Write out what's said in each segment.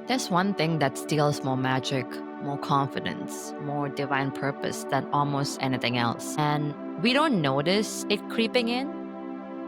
There's one thing that steals more magic, more confidence, more divine purpose than almost anything else. And we don't notice it creeping in,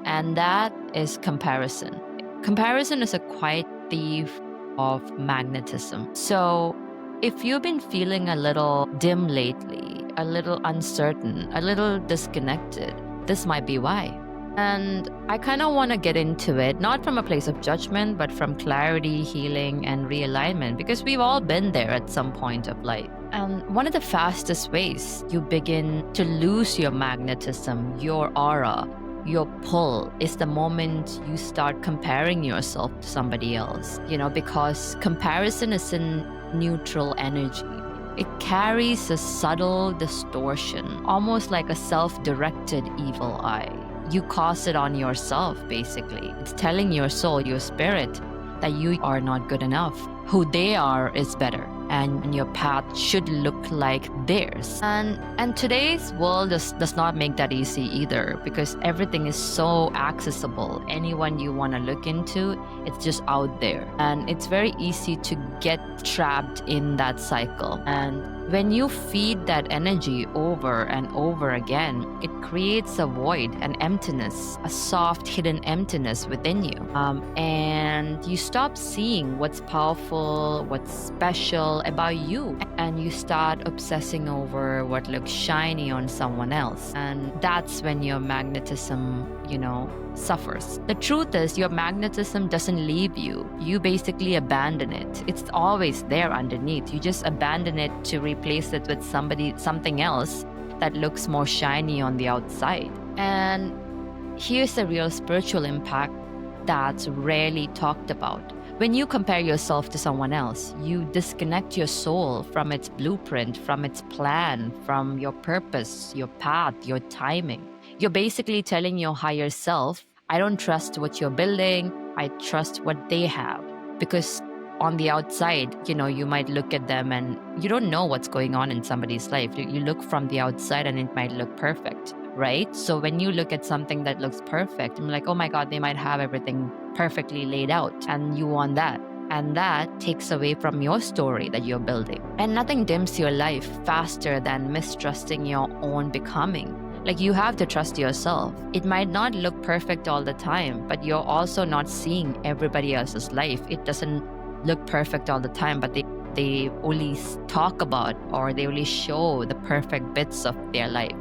and that is comparison. Comparison is a quiet thief of magnetism. So, if you've been feeling a little dim lately, a little uncertain, a little disconnected, this might be why. And I kind of want to get into it, not from a place of judgment, but from clarity, healing, and realignment, because we've all been there at some point of life. And one of the fastest ways you begin to lose your magnetism, your aura, your pull is the moment you start comparing yourself to somebody else, because comparison is in neutral energy. It carries a subtle distortion, almost like a self-directed evil eye. You cause it on yourself, basically. It's telling your soul, your spirit, that you are not good enough. Who they are is better, and your path should look like theirs. And today's world does not make that easy either, because everything is so accessible. Anyone you want to look into, it's just out there. And it's very easy to get trapped in that cycle. And when you feed that energy over and over again, it creates a void, an emptiness, a soft hidden emptiness within you. And you stop seeing what's powerful, what's special about you. And you start obsessing over what looks shiny on someone else. And that's when your magnetism, suffers. The truth is, your magnetism doesn't leave you. You basically abandon it. It's always there underneath. You just abandon it to replace it with something else that looks more shiny on the outside. And here's the real spiritual impact that's rarely talked about. When you compare yourself to someone else, you disconnect your soul from its blueprint, from its plan, from your purpose, your path, your timing. You're basically telling your higher self, I don't trust what you're building, I trust what they have. Because on the outside, you might look at them and you don't know what's going on in somebody's life. You look from the outside and it might look perfect, right? So when you look at something that looks perfect, I'm like, oh my God, they might have everything perfectly laid out, and you want that. And that takes away from your story that you're building. And nothing dims your life faster than mistrusting your own becoming. Like, you have to trust yourself. It might not look perfect all the time, but you're also not seeing everybody else's life. It doesn't look perfect all the time, but they only talk about, or they only show the perfect bits of their life,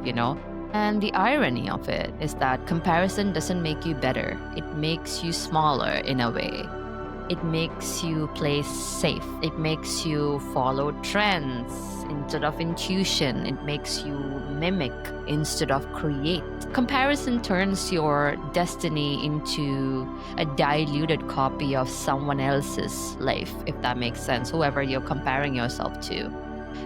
And the irony of it is that comparison doesn't make you better. It makes you smaller in a way. It makes you play safe. It makes you follow trends instead of intuition. It makes you mimic instead of create. Comparison turns your destiny into a diluted copy of someone else's life, if that makes sense, whoever you're comparing yourself to.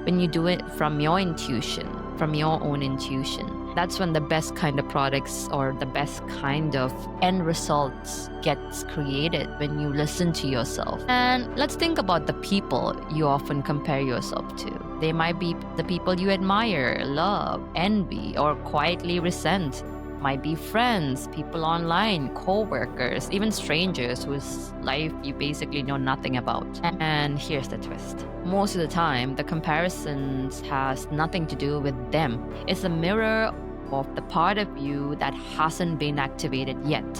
When you do it from your intuition, from your own intuition, that's when the best kind of products or the best kind of end results gets created, when you listen to yourself. And let's think about the people you often compare yourself to. They might be the people you admire, love, envy, or quietly resent. Might be friends, people online, co-workers, even strangers whose life you basically know nothing about. And here's the twist. Most of the time, the comparisons has nothing to do with them. It's a mirror of the part of you that hasn't been activated yet.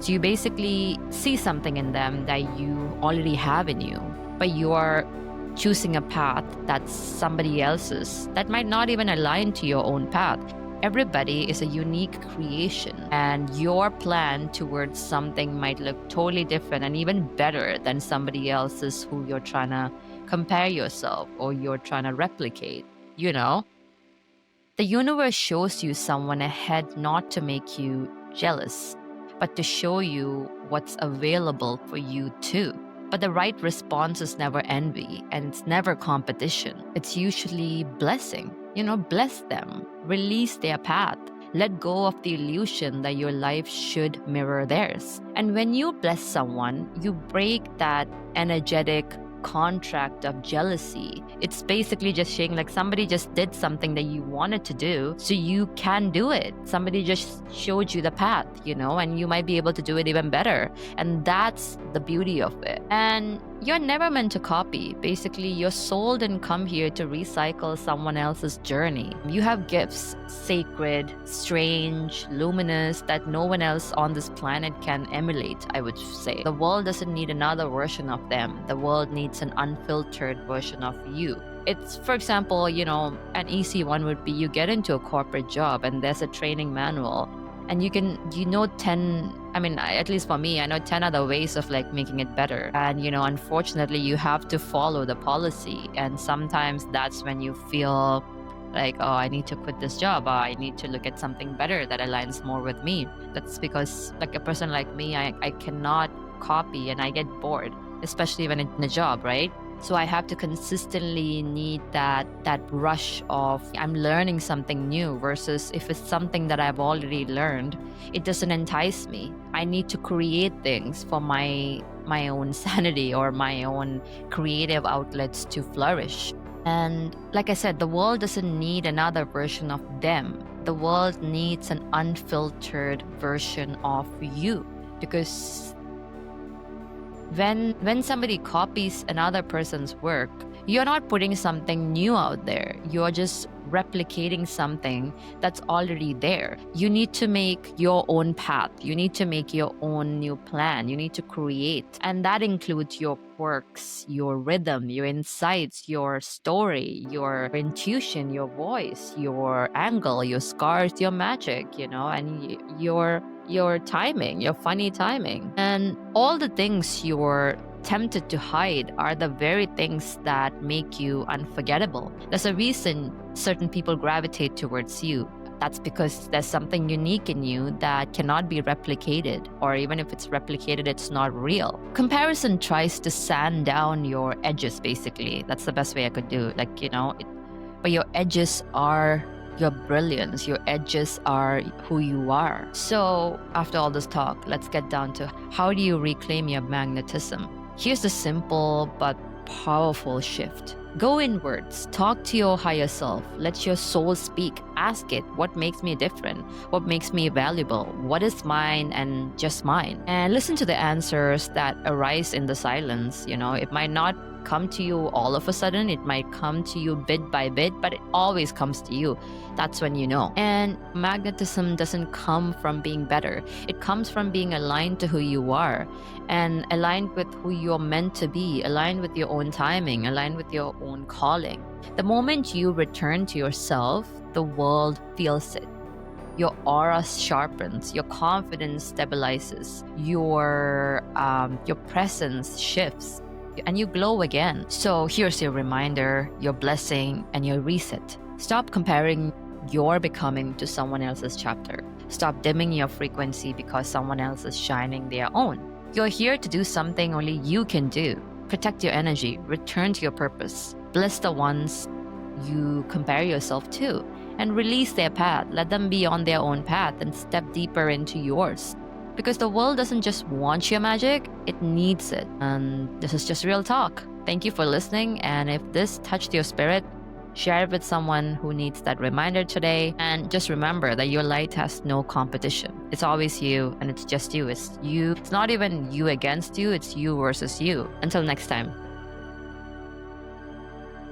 So you basically see something in them that you already have in you, but you are choosing a path that's somebody else's that might not even align to your own path. Everybody is a unique creation, and your plan towards something might look totally different and even better than somebody else's who you're trying to compare yourself or you're trying to replicate, The universe shows you someone ahead not to make you jealous, but to show you what's available for you too. But the right response is never envy, and it's never competition. It's usually blessing. Bless them, release their path, let go of the illusion that your life should mirror theirs. And when you bless someone, you break that energetic contract of jealousy. It's basically just saying, like, somebody just did something that you wanted to do, so you can do it. Somebody just showed you the path, and you might be able to do it even better. And that's the beauty of it. And you're never meant to copy. Basically, your soul didn't come here to recycle someone else's journey. You have gifts, sacred, strange, luminous, that no one else on this planet can emulate, I would say. The world doesn't need another version of them. The world needs an unfiltered version of you. It's, for example, an easy one would be you get into a corporate job and there's a training manual, and you know 10, at least for me, I know 10 other ways of like making it better. And unfortunately, you have to follow the policy. And sometimes that's when you feel like, oh, I need to quit this job, or I need to look at something better that aligns more with me. That's because, like, a person like me, I cannot copy, and I get bored, especially when it's in a job, right? So I have to consistently need that rush of I'm learning something new, versus if it's something that I've already learned, it doesn't entice me. I need to create things for my own sanity or my own creative outlets to flourish. And like I said, the world doesn't need another version of them. The world needs an unfiltered version of you. Because when somebody copies another person's work, you're not putting something new out there. You're just replicating something that's already there. You need to make your own path. You need to make your own new plan. You need to create. And that includes your quirks, your rhythm, your insights, your story, your intuition, your voice, your angle, your scars, your magic, and your timing, your funny timing. And all the things you're tempted to hide are the very things that make you unforgettable. There's a reason certain people gravitate towards you. That's because there's something unique in you that cannot be replicated, or even if it's replicated, it's not real. Comparison tries to sand down your edges, basically. That's the best way I could do. But your edges are your brilliance. Your edges are who you are. So after all this talk, let's get down to how do you reclaim your magnetism? Here's the simple but powerful shift. Go inwards, talk to your higher self, let your soul speak, ask it, what makes me different? What makes me valuable? What is mine and just mine? And listen to the answers that arise in the silence. It might not come to you all of a sudden, it might come to you bit by bit, but it always comes to you. That's when you know. And magnetism doesn't come from being better. It comes from being aligned to who you are, and aligned with who you're meant to be, aligned with your own timing, aligned with your own calling. The moment you return to yourself, the world feels it. Your aura sharpens, your confidence stabilizes, your presence shifts, and you glow again. So here's your reminder, your blessing, and your reset. Stop comparing your becoming to someone else's chapter. Stop dimming your frequency because someone else is shining their own. You're here to do something only you can do. Protect your energy, return to your purpose. Bless the ones you compare yourself to, and release their path. Let them be on their own path and step deeper into yours. Because the world doesn't just want your magic, it needs it. And this is just real talk. Thank you for listening. And if this touched your spirit, share it with someone who needs that reminder today. And just remember that your light has no competition. It's always you, and it's just you. It's you. It's not even you against you. It's you versus you. Until next time.